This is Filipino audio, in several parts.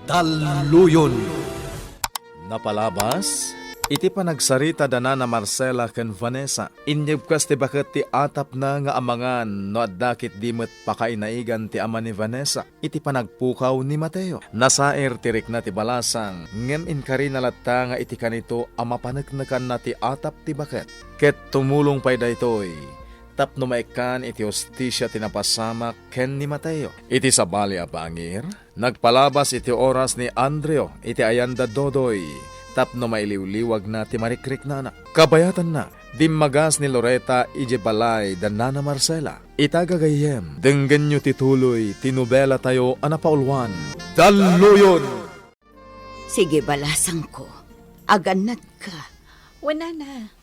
Daluyon. Napalabas, iti panagsarita dana na Marcela ken Vanessa. Inyeb kas ti bakit ti atap na nga amangan no addakit dimet pakainaigan ti ama ni Vanessa. Iti panagpukaw ni Mateo. Nasaer tirik na ti balasang, ngem inkari nalatta nga iti kanito ama panagnakan na ti atap ti bakit. Ket tumulong pay daytoy. Tapno maikan iti hostisya tinapasamak ken ni Mateo. Iti sabali a bangir, nagpalabas iti oras ni Andreo, iti ayanda Dodoy. Tapno mailiwliwag na ti marikrik na anak. Kabayatan na, dimmagas ni Loreta ije balay dan Nana Marcela. Itagagayem, denggen nyo tituloy, tinubela tayo anapaulwan. Daluyon! Sige, balasang ko. Aganat ka. Wala na.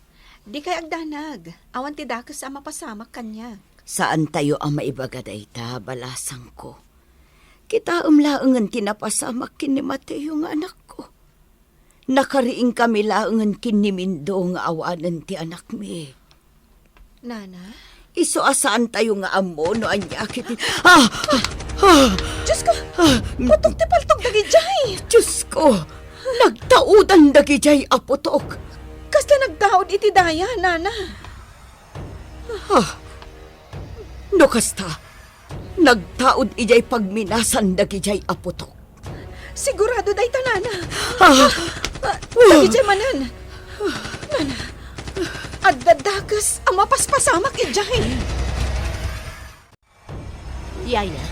Di kay agdanag. Awan ti dakes ang mapasamak kanya. Saan tayo ang maibagaday ta, balasang ko? Kita umlaangan tinapasamak kin ni Mateo nga anak ko. Nakariing kami laangan kin ni Mindo nga awanan ti anak mi. Nana? Iso asaan tayo nga amo no anya kiti. Diyos ko! Putok ti paltok dagijay! Diyos ko! Nagtaudan dagijay aputok. Kasta nagdaod iti daya, Nana. No kasta, nagtaod ijay pagminasan dagijay aputok. Sigurado day ta, Nana. Dagijay manan. Nana, agdadakas ang mapaspasamak ijay. Yaya,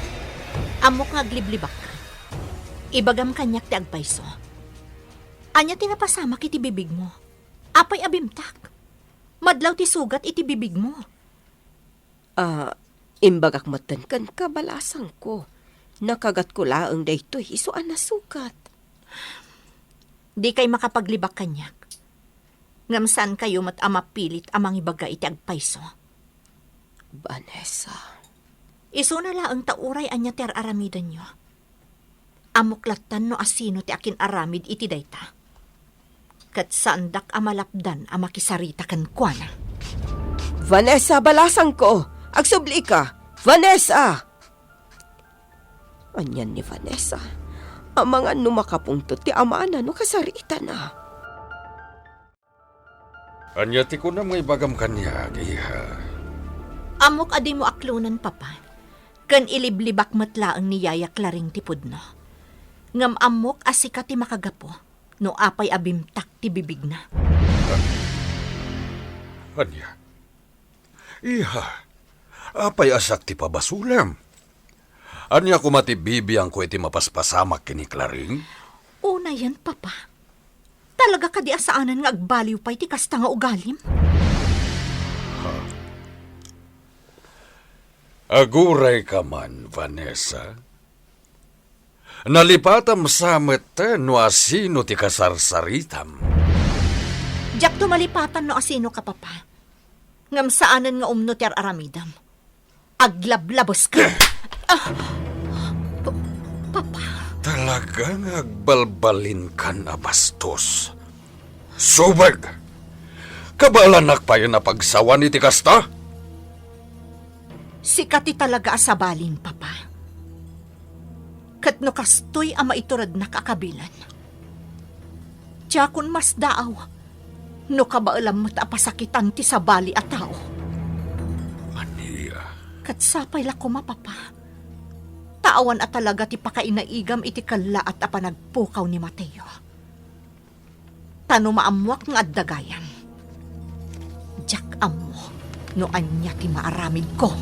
amok nga agliblibak ka. Ibagam kanyak ti agpayso. Anya tinapasamak iti bibig mo. Apay abimtak. Madlaw ti sugat iti bibig mo. Imbagak matankan ka, balasang ko. Nakagat ko laang daytoy, isuan na sugat. Di kay makapaglibak kanyak. Ngamsan kayo mat amapilit amang ibaga iti agpayso. Vanessa. Iso na laang tauray anya ti aramidan nyo. Amuklatan no asino ti akin aramid iti dayta. Kat saandak amalapdan amakisarita kan kuana. Vanessa, balasang ko. Agsubli ka. Vanessa! Anyan ni Vanessa. Ang mga numakapungto ti amana no kasarita na. Anya ti ko na mga ibagam kanya, iha. Amok adi mo aklunan, papa. Kan iliblibak matlaang ni Yaya Klaring tipod no. Ngam amok asika ti makagapo. No apay abimtak ti bibig na. Anya? Iha, apay asak ti pabasulam. Anya kumatibibiyang ko iti mapaspasamak kini Klaring? Una yan, papa. Talaga ka di asaanan nga agbaliw pa iti kasta nga ugalim? Aguray ka man, Vanessa. Nalipatam samet no asino ti kasarsaritam. Diyak tumalipatan no asino ka, papa. Ngam saanan nga umno ti aramidam. Aglablabos ka. Papa. Talagang agbalbalin kan abastos. Subag! Kabalanak pa yun na pagsawan iti kasta? Sikati talaga asabalin, papa. Kat no kastoy ama iturad na kakabilan. Tiyakon mas daaw, no kabaalam mo't apasakitan ti sabali at tao. Ania. Kat sapay lako mapapa. Taawan at talaga ti pakainaigam iti kala at apanagpukaw ni Mateo. Tano maamwak ng addagayan. Diyak amo, no anya ti maaramid ko.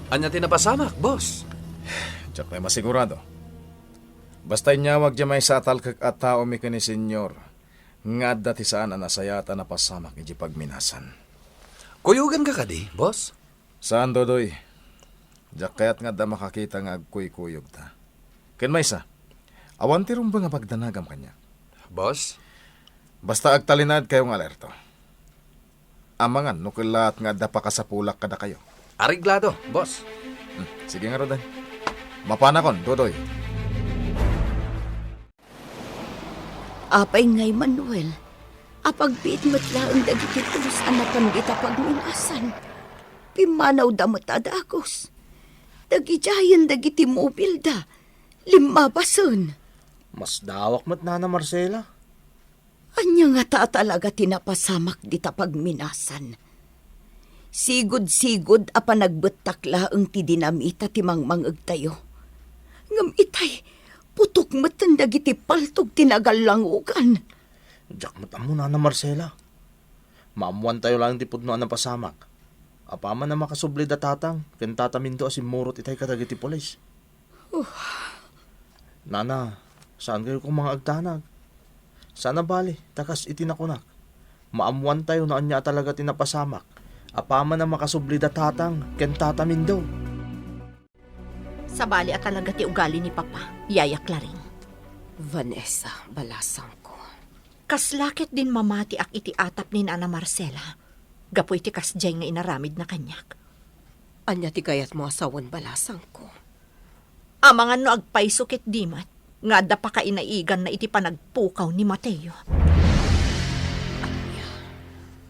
Anya tinapasamak, boss? Diyak na masigurado. Basta inyawag di may satal kag at tao mi ni senyor. Nga dati saan anasayata na pasamak iji pagminasan. Kuyugan ka kadi, boss? Saan, Dodoy? Diyak kaya't nga da makakita nga agkuy-kuyog ta. Ken may sa, awan ti rumba nga pagdanagam kanya. Boss? Basta agtalinad kayong alerto. Amangan, nukilat nga da pakasapulak kada kayo. Ariglado, boss. Sige nga, Rodan. Mapanakon, Dodoy. Apay ngay Manuel, apagbiit matlaang dagiti tulos anapan kita pagminasan. Pimanaw damot adakos. Dagijayan dagiti mobil da. Lima bason. Mas dawak mo't Nana Marcela. Anya nga ta talaga tinapasamak di ta pagminasan. Sigod-sigod apa nagbetakla ang ti dinamita ti mangmangag tayo. Ngam itay, putok matan dagiti paltog tinagallangugan. Diyak mo't amo Nana Marcela. Maamuan tayo lang ti pudno ang pasamak. Apaman na makasubli da tatang, ken tatamindo asin murot itay kadagiti polis. Nana, saan kayo kung mga agtanag? Sana bali, takas itinakunak. Maamuan tayo na anya talaga tinapasamak. Apaman na makasubli da tatang, ken tatamindo. Sa bali at talaga ti ugali ni Papa, yayak laring. Vanessa, balasang ko. Kaslakit din mamati ak iti atap ni Nana Marcela. Gapoy ti kasjay nga inaramid na kanyak. Anya ti gayat mo asawan balasang ko. Amangan no agpaisukit dimat, nga da pa kainaigan na iti panagpukaw ni Mateo.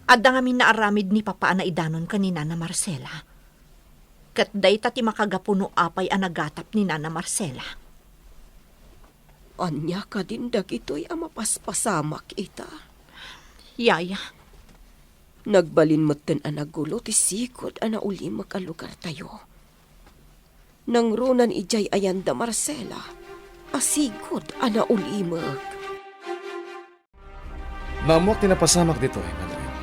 Adda nga minaaramid ni Papa na idanon ka ni Nana Marcela. Kat day ti makagapuno apay anagatap ni Nana Marcela. Anya ka din dagitoy ang mapaspasamak ita. Yaya, Nagbalin mo't ten anagulo ti sikod ana uli makalugar tayo. Nang runan ijay ayanda Marcela, asigod ana uli mag. Namuak tinapasamak dito eh, Manuel.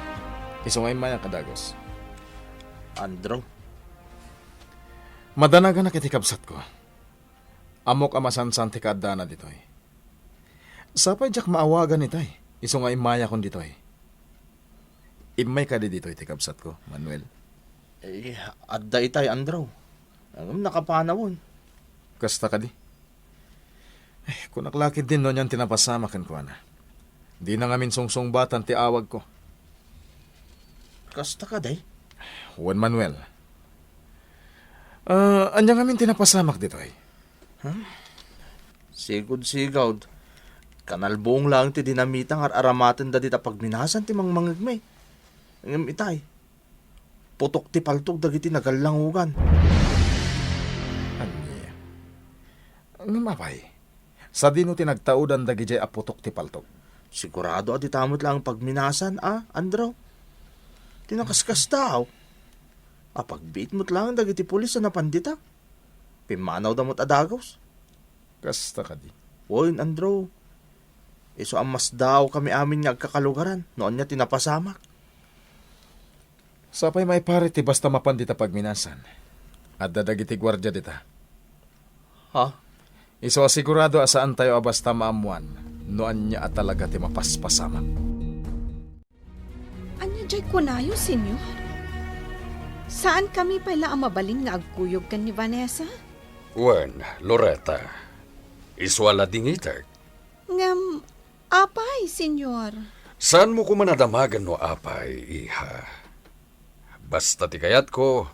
Isungay mayang kadagos. Andrew, Madanaga na kitikabsat ko. Amok amasansan ti kaadana dito eh. Sapay jak maawagan itay. Isungay maya kon dito eh. Imay ka di dito itikabsat ko, Manuel. adda itay Andrew. Nakapanawon. Kasta ka di. Kung naklakid din nun yan tinapasamakan ko na. Di na ngamin sungsung-batan ti awag ko. Kasta ka day? Juan Manuel. Anya ngamin tinapasamak dito eh. Sigod-sigod. Kanalbong lang ti dinamitang aramatan da dita pagminasan ti mangmangagmay. Ngam itay. Putok ti paltog dagiti nagallangugan. Anya. Ngumapay. Sa dino tinagtaudan dagijay aputok ti paltog. Sigurado adi tamot lang ang pagminasan, Andrew? Tinakaskas tao. Pagbiit mo't lang dagiti pulis na napandita. Pimanaw damot adagos. Kasta ka di. Woy, Andrew. Iso ang mas daw kami amin nga agkakalugaran. Noon niya tinapasamak. Sapay may pare ti basta mapandita pagminasan. At dadagiti gwardya dita. Ha? Iso asigurado asaan tayo basta maamuan. Noan niya at talaga ti mapaspasamak. Anya jay kunayo, senyor? Saan kami pala ang mabalin nga agkuyog kan ni Vanessa? Wen, Loretta. Iswala dingitek. Ngam, apay, senyor. Saan mo ko manadamagan no apay, iha? Basta ti kayat ko,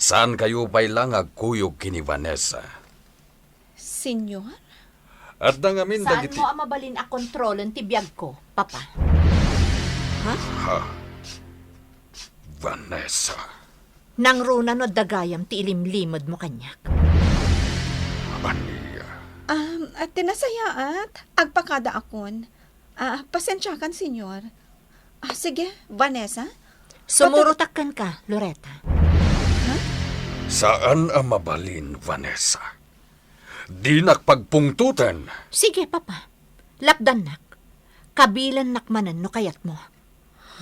saan kayo pa'y lang agkuyog kini Vanessa? Senyor? At nangamin saan dagiti... mo ang mabalin a kontrolon ti biyag ko, Papa? Ha? Vanessa. Nang runa no dagayam ti ilimlimod mo kanyak. Ania. At tinasayaat, agpakada akon. Pasensyakan, senyor. Sige, Vanessa. Sumurutakkan ka, Loretta. Saan ang mabalin, Vanessa? Di nakpagpungtutan. Sige, Papa. Lapdan nak. Kabilan nakmanan no kayat mo.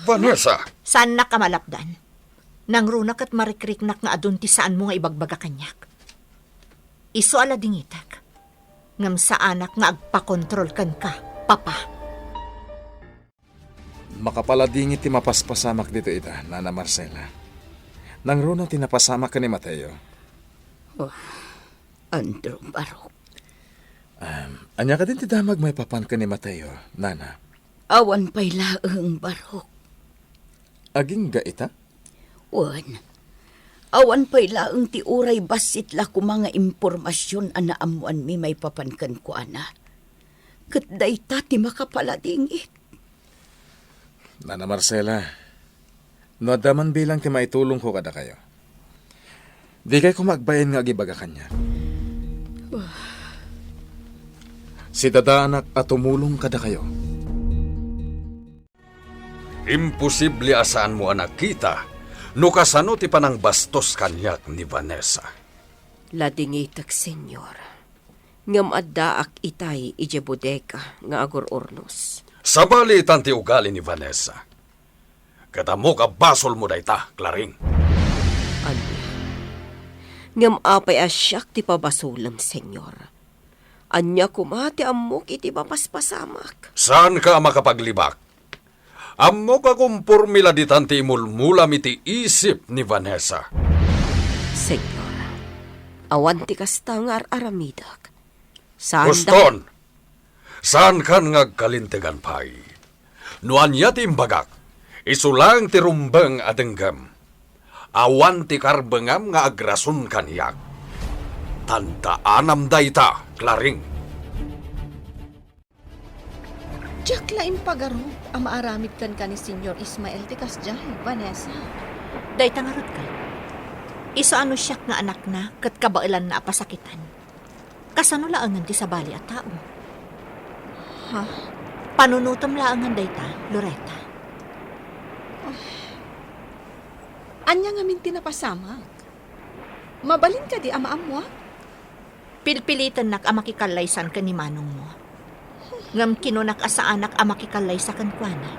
Vanessa! Saan nak kamalapdan? Nang runak at marikrik nak nga adun ti saan mo nga ibagbaga kanyak. Iso ala dingitak. Ngam sa anak nga agpakontrol kan ka, Papa. Makapaladingit ti mapaspasamak dito ita, Nana Marcela. Nang runa tinapasamak ka ni Mateo. Andrew Barok. Anya ka din ti damag may papan ka ni Mateo, Nana. Awan pa'y laeng Barok. Aging ga ita? Wan. Awan pa'y laeng ti uray basit la ko mga impormasyon ana amuan mi may papankan ko ana. Kat dayta ti makapaladingit. Nana Marcela, no daman bilang ti maitulong ko kada kayo. Di kay ko magbayan nga agibaga kanya. Si dadaanak at tumulong kada kayo. Imposible asaan mo anak kita, no kasano ti panang bastos kanyak ni Vanessa. Ladingitak, senyor. Ngam addaak itay ije bodeka nga agor ornos. Sabali tanti ugali ni Vanessa. Katamo ka basol mo dayta, Claring. Anya. Ngam apay asyak ti pabasulam, senyor. Anya kumati amok iti papaspasamak. Saan ka makapaglibak? Ammo ka kumpurmila di tanti imulmulam iti isip ni Vanessa. Senyor, awan ti kastangar aramidak. Saan Guston! Saan kan ngagkalintegan pay? Nuan niya ti imbagak, isulang ti rumbeng adenggam. Awan ti karbengam nga agrasun kanyak. Tandaanam dayta, Claring. Diyak laing pagaro, ang maaramid kan ni Senyor Ismael ti kasjay, Vanessa. Day tangarot ka. Isa ano siyak nga anak na, kat kabailan na apasakitan. Kasano laangan ti sabali at tao? Ha? Panunutom laangan day ta, Loretta. Anya nga min tinapasamak. Mabalin ka di ama amwa? Pilpilitan nak amakikalaysan ka ni manong mo. Ngam kinunak asa anak amakikalay sa kankwana.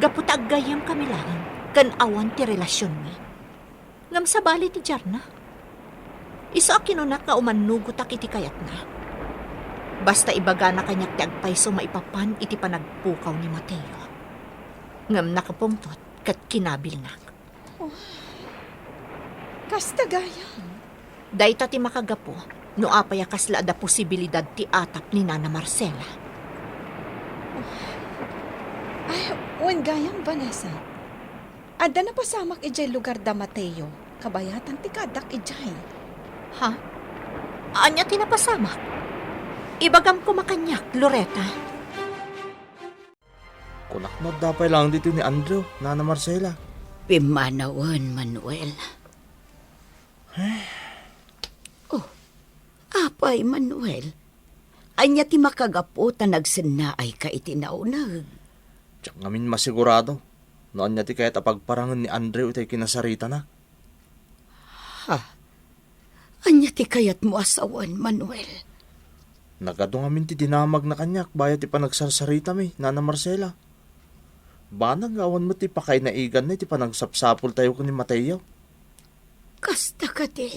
Gaputag gayam kami lang, kan awan ti relasyon mi. Ngam sabali ti Jarna. Isa kinunak nga umanugutak iti kayat na. Basta ibaga na kanyak ti agpayso maipapan iti panagpukaw ni Mateo. Ngam nakapungtot kat kinabil nak. Kasta gaya. Dayta ti makagapo, no apaya kasla da posibilidad ti atap ni Nana Marcela. Ay, wen gayam, Vanessa. Ada na pasamak ijay lugar da Mateo. Kabayatan ti kadak ijay. Ha? Anya tinapasamak? Ibagam ko makanyak, Loretta. Kunak mo dapay lang dito ni Andrew, Nana Marcela. Pimanawan, Manuel. Oh, apay, Manuel. Anya ti makagaputan nagsinnaay ka itinaunag. Tiyak ngamin masigurado. Noon niya ti kahit apagparangan ni Andrew itay kinasarita na. Ha? Anya ti kayat mo asawan, Manuel. Nagado ngamin ti dinamag na kanyak bayat ti panagsarsarita mi, Nana Marcela. Banag awan mo ti pakainaigan na ti panagsapsapol tayo ko ni Mateo. Kasta ka di.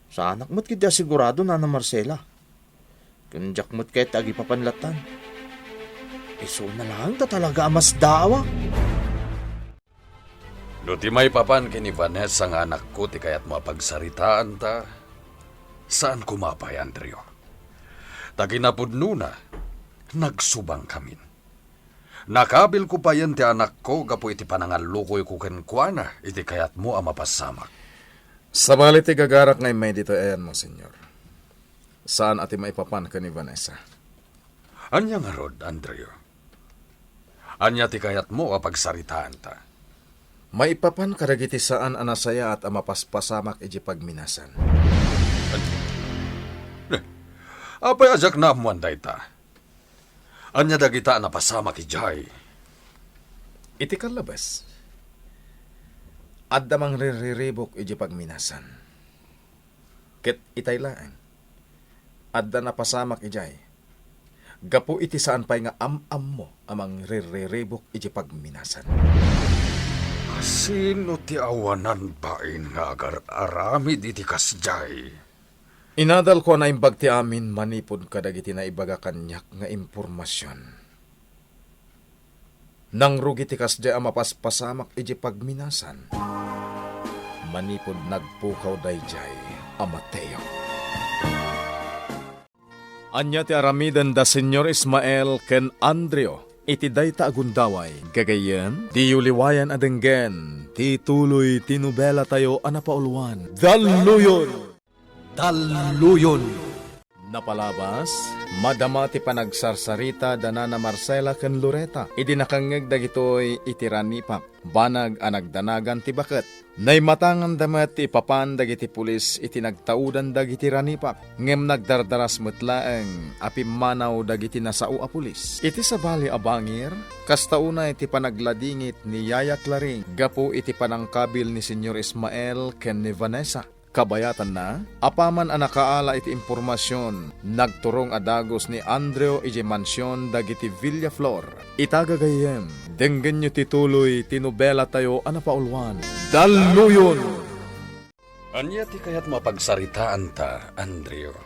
Sa anak mo't kiti asigurado, Nana Marcela. Kunjak mo't kahit agi papanlatan. Iso na lang ta talaga amas dawa. No ti may papan kini Vanessa nga anak ko ti kayat mapagsaritaan ta. Saan kumapay, Andrew? Taginapudno na, nagsubang kamin. Nakabil ko pa yan ti anak ko gapo iti panangalukoy ko kenkwana iti kayat mo ang mapasamak. Sabali ti gagarak ngay may dito ayan mo, senyor. Saan ati maipapan ka ni Vanessa? Anya nga rod, Andrew? Anya ti kayat mo apagsaritaan ta. Maipapan kadagiti saan anasaya at amapaspasamak iji pagminasan. Apay ajak na amuan dayta. Anya dagita na pasamak ijay. Iti kalabas. Adda mang ririribok iji pagminasan. Ket itay laeng. Adda na pasamak ijay. Gapo iti saan pa'y nga am-am mo amang ririribok iji pagminasan. Sino ti awanan pain nga agar-aramid iti kasjay? Inadal ko na imbag ti amin manipod kadagiti na ibaga kanyak nga impormasyon. Nang rugi ti kasjay ang mapaspasamak iji pagminasan. Manipod nagpukaw dayjay a Mateo. Anya ti aramidan da Senyor Ismael ken Andreo iti dayta agundaway. Gagayen, di yuliwayan adenggen, ti tuloy tinubela tayo anapauluan. Daluyon! Daluyon. Napalabas, madama ti panagsarsarita dana na Marcela ken Loreta. Idi nakangeg dagitoy itiranipak. Banag anagdanagan ti baket. Nay matangan damat ti papan dagiti pulis iti nagtaudan dagiti ranipak. Ngem nagdardaras metlaeng api manaw dagiti nasao a pulis. Iti sabali a bangir, kastauna iti panagladingit ni Yaya Claring. Gapo iti panangkabil ni Senyor Ismael ken ni Vanessa. Kabayatan na, apaman anakaala iti impormasyon, nagturong adagos ni Andreo iti mansyon dagiti Villaflor. Itagagayem, denggen nyo tituloy, tinobela tayo anapaulwan. Daluyon! Anya ti kayat mapagsaritaan ta, Andreo?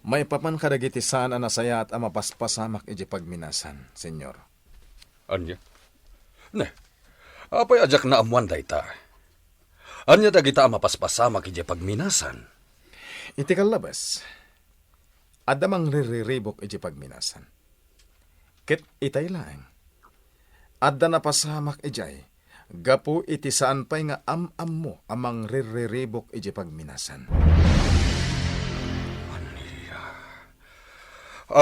May papan kadagiti saan anasaya at amapaspasamak iti pagminasan, senyor. Anya? Ne, apay ajak na amuan day ta. Anya dagita mapaspasamak iti pagminasan. Iti kalabas, adamang ririribok iti pagminasan. Ket itay laeng. Adda na pasamak ijay, gapu iti saan pa'y nga am-am mo amang ririribok iti pagminasan.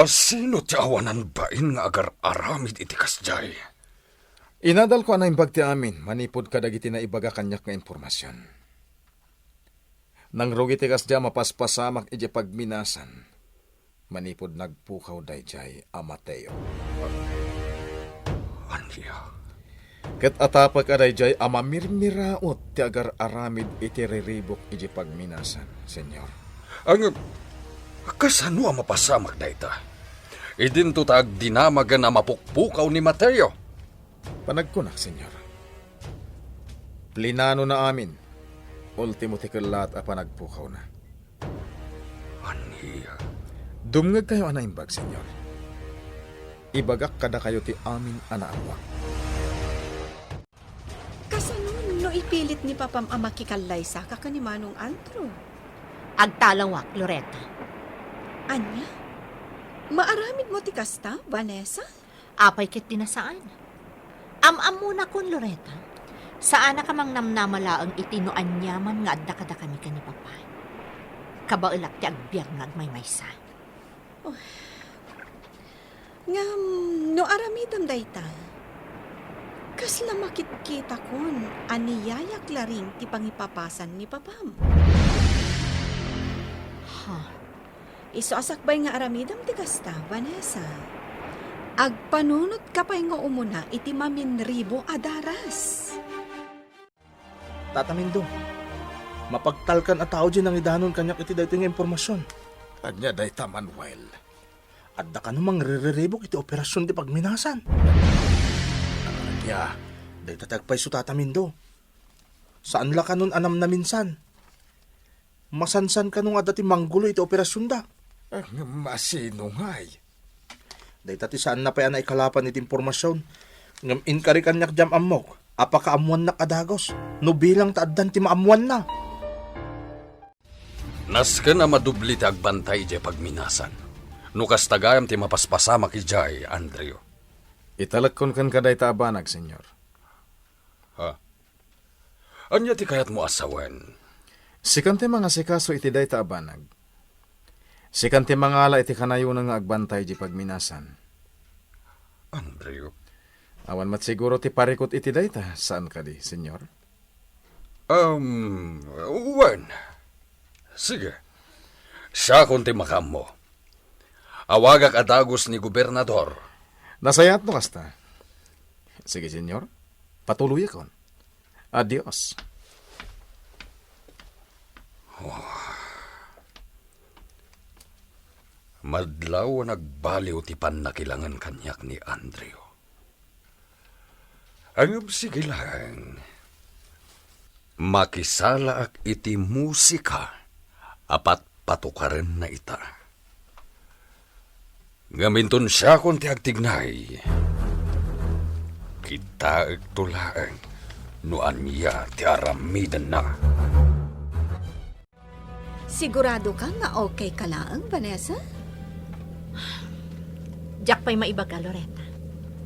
Sino ti awanan bain nga agar aramid iti kasjay? Inadal ko na imbag ti amin, manipod kadagiti na ibaga kanyak nga impormasyon. Nang rugi ti kasja mapaspasamak iti pagminasan, manipod nagpukaw dayjay a Mateo. Anya? Ket atapak adayjay a mamirmiraot ti agar aramid iti riribok iti pagminasan, senyor. Ang kasano ang mapasamak na ita? Idin to tag dinamagan na mapukpukaw ni Mateo. Panagkunak, senyor. Plinano na amin. Ultimo ti kelat a panagpukaw na. Anya? Dumngeg kayo ana imbag, senyor. Ibagak kada kayo ti amin anaawak. Kasanon no ipilit ni Papam ama kikallay sa kakani Manong Andrew. Agtalawak, Loreta. Anya? Maaramid mo ti kasta, Vanessa? Apay kit dinasaan. Am-am muna kun, Loreta. Saan na kamang namnamalaang itinuan yaman nga adda kada kami ka ni Papa. Kabailak ti agbyag nga agmaymaysa. Ngam, no aramidam dayta. Kasla makit-kita kun, aniyayak laring ti pangipapasan ni Papam. Ha? Iso asakbay nga aramidam ti kasta, Vanessa. Agpanunot ka pa'y nga umuna iti maminribo adaras. Tatamindo, mapagtalkan at tao dyan ang idanon kanyak iti dayto nga impormasyon. Anya dayta Manuel. Adda ka namang ririribok iti operasyon di pagminasan. Anya, Dayta tagpay su Tatamindo. Saan la ka nun anam na minsan? Masansan ka nung adda ti manggulo iti operasyon da. ang masinungay. Dayta ti saan na pa yan ay kalapan iti impormasyon. Ngam inkari kanyak jam amok. Apa kaamuan na kadagos. No bilang taaddan ti maamuan na. Naska na madubli ti agbantay iti pagminasan. Nukas tagayam ti mapaspasamak ijay, Andreo. Italagkon kan kaday taabanag, senyor. Ha? Anya ti kayat mo asawen? Sikan ti mga sikaso iti day taabanag. Sikan ti mga ala iti kanayo nga agbantay di pagminasan. Andreo? Awan mat siguro ti parikot iti day ta. Saan ka di, senyor? Wen. Sige. Siya kung ti makam mo. Awagak adagos ni gobernador. Nasayat no kasta. Sige, senyor. Patuloy akon. Adios. Madlaw nagbaliw ti pannakilangan kanyak ni Andreo. Ang sige lang. Makisala ak iti musika. Apat patukaren na ita. Gaminton siya kung ti agtignay. Kita agtulaang nuan niya ti aramidan na. Sigurado ka nga okay ka lang, Vanessa? Diyak pa'y maibaga, Loreta.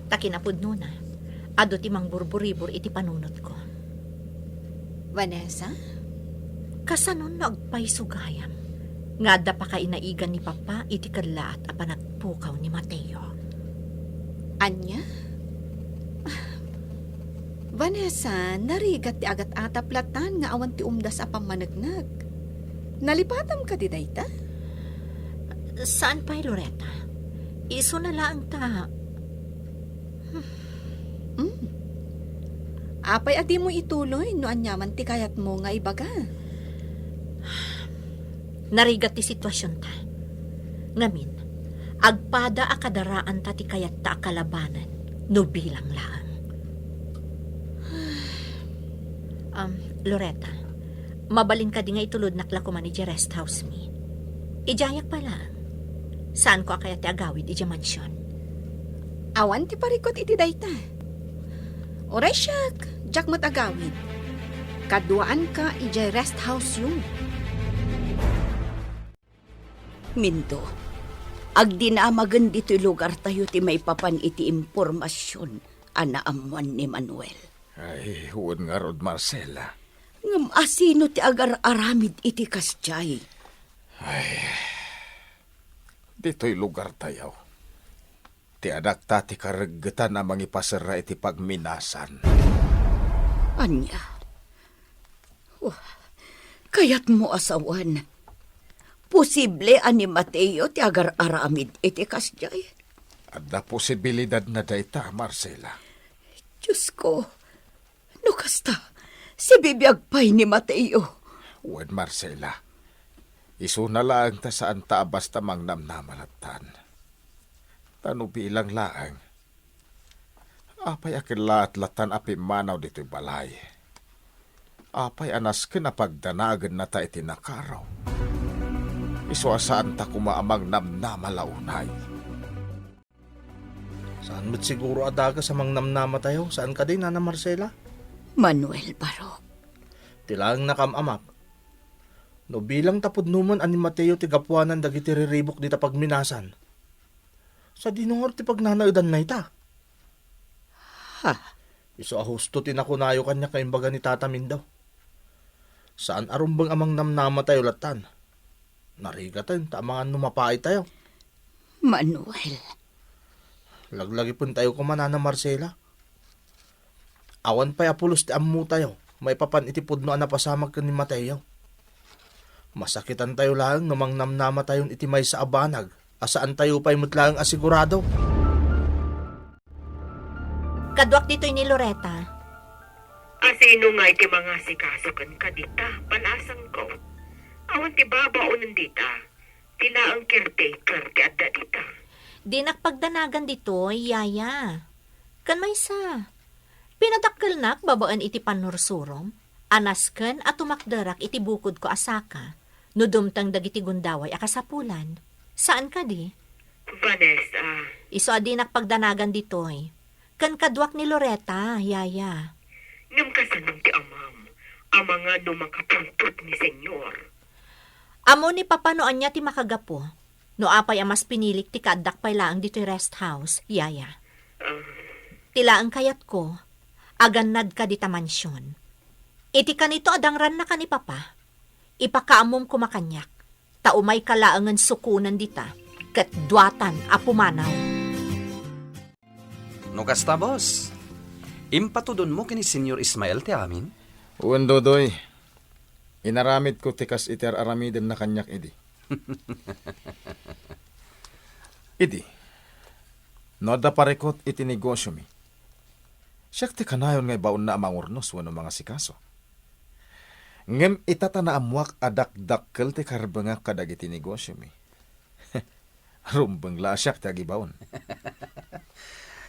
Takinapod nuna. Ado ti mang burburibur iti panunot ko. Vanessa? Kasanon nagpay sugayam. Nga da pa kainaigan ni Papa, iti kalaat a panagpukaw ni Mateo. Anya? Vanessa, narigat ti agat ataplatan nga awan ti umdas a pamanagnag. Nalipatam ka di dayta? Saan pa'y Loretta? Iso na lang ta. Apay adi mo ituloy no anyaman ti kayat mo nga ibaga. Narigat ti sitwasyon ta. Ngamin, agpada akadaraan ta ti kayat ta akalabanan, no bilang lang. Loretta, mabalin ka di nga itulod nakla ko man iti rest house mi. Ijayak pa lang. Saan ko kaya ti agawid iti mansyon? Awan ti parikot iti dayta. Oray siyak, jak matagawid. Kaduaan ka iti rest house yung. Mindo, agdinamagan dito'y lugar tayo ti may papan iti impormasyon anaamuan ni Manuel. Ay, huwag nga rod, Marcela. Ngam asino ti agar-aramid iti kasjay. Dito'y lugar tayo. Ti anak ta ti karagatan na mangipasara iti pagminasan. Anya? Kayat mo asawan. Posible ani Mateo ti agar-aramid iti kasjay. Adda posibilidad na dayta, Marcela. Diyos ko, no kasta, si bibiyag pa'y ni Mateo. Huwag, Marcela. Isu na lang ta saan ta basta mang namnamalatan. Tano bilang laang. Apay akin lahat-latan api manaw dito'y balay. Apay anas kinapagdanagan na ta iti nakaraw. Isu saan ta kumaamang namnamalaunay. Saan mo't siguro adaga sa mang namnama tayo? Saan ka din, Nana Marcela? Manuel Barok. Tilang nakamamak. No bilang tapod numan ani Mateo ti gapuanan dagiti riribok di ta pagminasan. Sa dinungor ti pagnanaudan na ita. Ha? Iso ahusto tinakunayo kanya kaimbaga ni Tata Mindaw. Saan arumbang amang namnama tayo latan? Narigatan, tamangan numapay tayo. Manuel. Laglagi pun tayo kumanana Marcela. Awan pa'y apulos ti ammo tayo. May papan itipod no anapasamag ka ni Mateo. Masakitan tayo lang namang namnama tayon iti may sa abanag. Asaan tayo pa'y mutlang asigurado. Kadwak dito'y ni Loretta. Asino nga iti mga sikasukan ka dita, panasang ko. Awan ti babao nandita, tila ang caretaker ti adda dita. Di nakpagdanagan dito'y, yaya. Kan may sa. Pinadakkel nak babaan iti panursurom. Anasken at tumakdarak iti bukod ko asaka. No dumtang dagiti gundaway akasapulan. Saan ka di? Vanessa, Iso adi nakpagdanagan dito'y. Kan kadwak ni Loretta, yaya. ngam kasanong ti amam, ang mga numakapuntot ni senyor. Amo ni papanoan niya ti makagapo. No apay amas pinilik ti kadak pay laang dito'y rest house, yaya. Tila ang kayat ko, agannad ka di ta mansyon. Iti kanito adangran na ka ni Papa. Ipakaamom kumakanyak. Taumay kalaangan sukunan dita. Kat duatan apumanaw. No kasta, boss. Impatudon mo kini Senyor Ismael ti amin? Uwan, Dodoy. Inaramid ko tikas iter aramiden na kanyak idi. Idi. No da parekot iti negosyo mi. Siyak ti kanayon ngay baon na amang urnos wano mga sikaso. Ngem itata na amwak adak-dakkel ti karbanga kadag iti negosyo mi. Rumbang la siyak ti agibaon.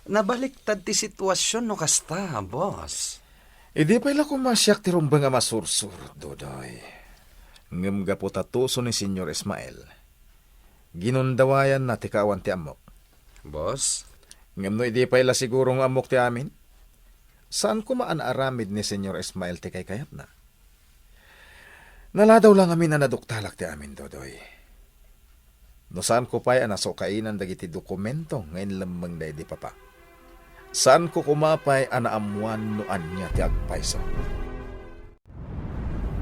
Nabaliktad ti sitwasyon no kasta, boss. Idi pala kumasyak ti rumbang nga masursur, Dodoy. Ngem gaputatuso ni Senyor Ismael. Ginundawayan na ti kawan ti amok. Boss? Ngem no idi pala sigurong amok ti amin. Saan ko maanaramid ni Senyor Ismael ti kayat na? Naladaw lang amin na naduktalak ti amin, Dodoy. No saan ko pa'y anasokainan dagiti dokumento ngayon lamang na di papa. Saan ko kumapay anaamuan no anya ti agpayso?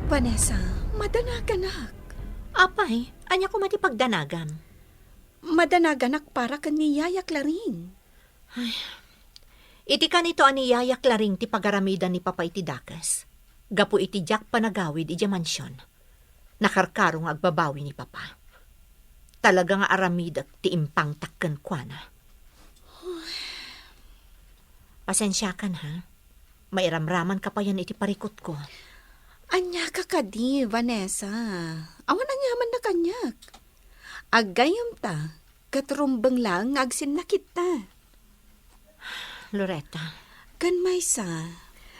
Vanessa, madanagan nak. Apay, anya ko matipagdanagam. Madanaganak para kan ni Yaya Claring. Iti kanito ani Yaya Claring ti pagaramidan ni Papa iti dakas. Gapu iti jak panagawid iti mansyon. Nakarkarong agbabawi ni Papa. Talaga nga aramidak ti impang takken kwa na. Pasensya kan ha. Mairamraman ka pa yan iti parikot ko. Anya ka kadi, Vanessa. Awan anyaman na kanyak. Agayam ta, katrumbang lang agsin na kita. Loretta, Kan maysa,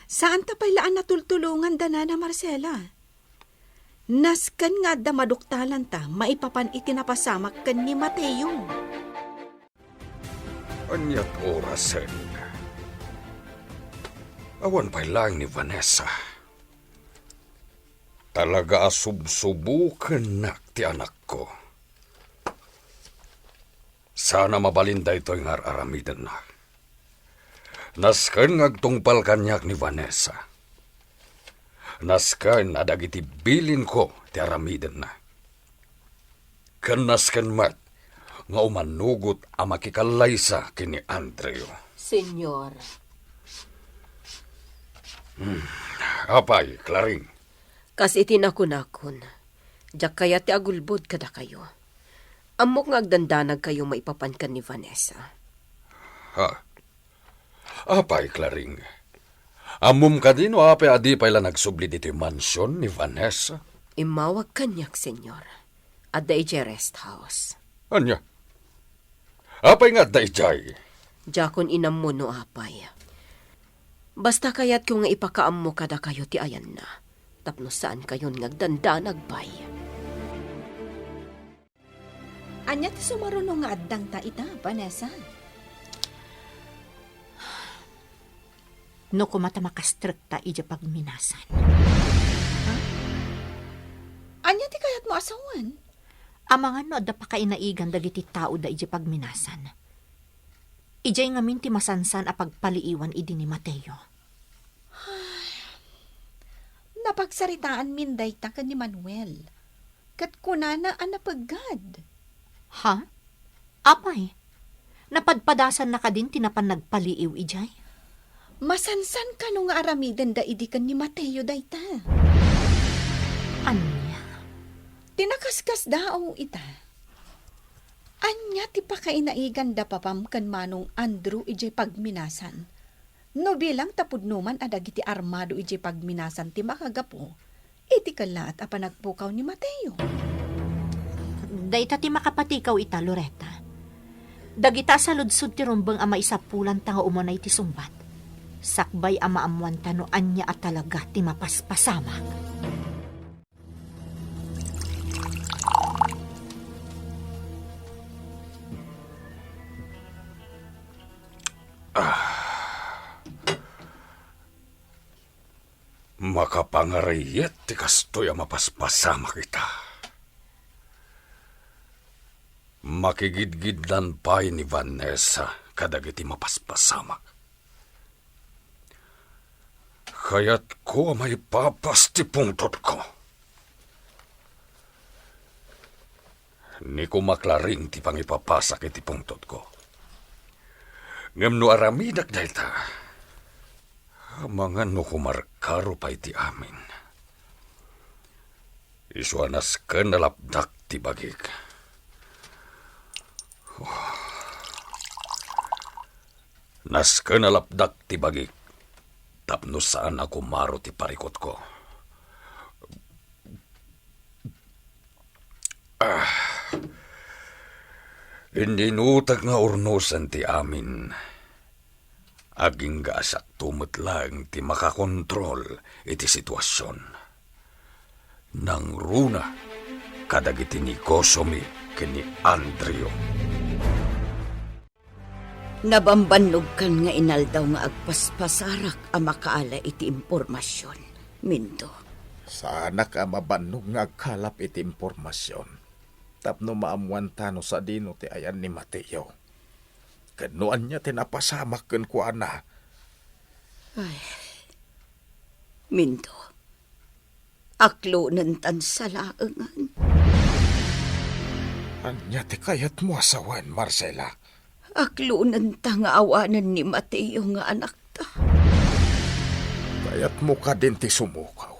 saan ta pailaan na tultulungan dana na Marcela? Naskan nga da maduktalan ta, maipapan itinapasamak kan ni Mateo. Anyat orasen. Awan pa'y lang ni Vanessa. Talaga asubsubukan na ti anak ko. Sana mabalinda ito yung aramidan na. Naskan ngagtungpal kanyak ni Vanessa. Naskan adagiti bilin ko ti aramidan na. Kan naskan mat nga umanugot ang makikalaysa kini Andreo. Senyor, Apay, Claring. kas iti nakun-nakun. Diyak kaya ti agulbod kada kayo. Amok nga agdandanag kayo maipapan ka ni Vanessa. Ha? Apay, Claring. Amum ka din o apay adi pala nagsubli dito yung mansyon ni Vanessa? Imawag kanyak, senyor. Adda iti rest house. Anya? Apay nga dayjay. Jakon inam mo no apay. Basta kayat kung nga ipakaam mo kada kayo ti ayan na. Tapno saan kayon ngagdandanag bay. Anya ti sumarunong nga addang ta ita, Vanessa. no kumata makastrikta iti pagminasan. Anya ti kayat mo asawan? Amangan no adda pa kainaigan dagiti tao da iti pagminasan. Ijay ngamin ti masansan a pagpaliiwan idi ni Mateo. Napagsaritaan min dayta ka ni Manuel. Kat kunana ang napaggad. Ha? Apay? Napadpadasan na ka din tinapan nagpaliiw ijay? Masansan ka nung aramiden da idikan ni Mateo dayta. Anya? Tinakaskas dao ita. Anya ti pakainaigan da papam kan manong Andrew ijay pagminasan. No bilang tapudnuman adagiti armado ijay pagminasan ti makagapo, iti kalat a panagpukaw ni Mateo. Dayta ti makapatikaw ita, Loretta. Dagita sa ludsud ti rumbang ama isapulan tanga umunay ti sumbat. Sakbay ama amuan tano anya at talaga ti mapaspasamak. Makapangarayet ti kastoy a mapaspasama kita. Makigidgidlan pa'y ni Vanessa kadagiti mapaspasamak. Kaya't ko may papas ti pungtot ko. Ni ko maklaring ti pangipapasak iti pungtot ko. Ngam no aramidak dahil ta. Mga no kumarkaro pa iti amin. Isuanas ka nalapdak ti bagik. Nas ka nalapdak ti bagik. Tapno saan ako maro ti parikot ko. Hindi nutag nga urnusan ti amin. Aging gasak tumot lang ti makakontrol iti sitwasyon. Nang runa, kadagiti ni Kosomi kini Andreo. Nabambanog kan nga inaldaw nga agpaspasarak a makaala iti impormasyon. Mindo. Sana ka mabanog nga agkalap iti impormasyon. Tapno maamuan tano sa dino ti ayan ni Mateo. Kanuan niya tinapasamak kan kuana. Ay, Mindo. Aklo ng tansalaangan. Anya ti kayat mo asawan, Marcela. Aklunan ta nga awanan ni Mateo nga anak ta. Kayat mo ka din ti sumukaw.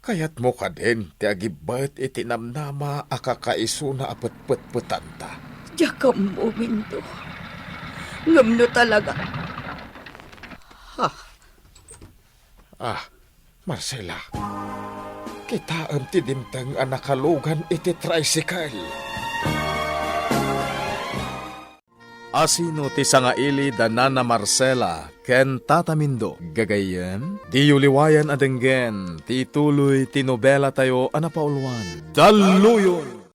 Kayat mo ka din ti agibat iti namnama akakaiso na apet-pet-petan ta. Diya mo, Mindo. Ngamno talaga. Marcela, kita ang tidimtang anakalugan iti tricycle. Asino ti sangaili danana Marcela ken Tata Mindo. Gagayen, di yuliwayan adenggen ti tuloy ti nobela tayo anapauluan. Daluyon!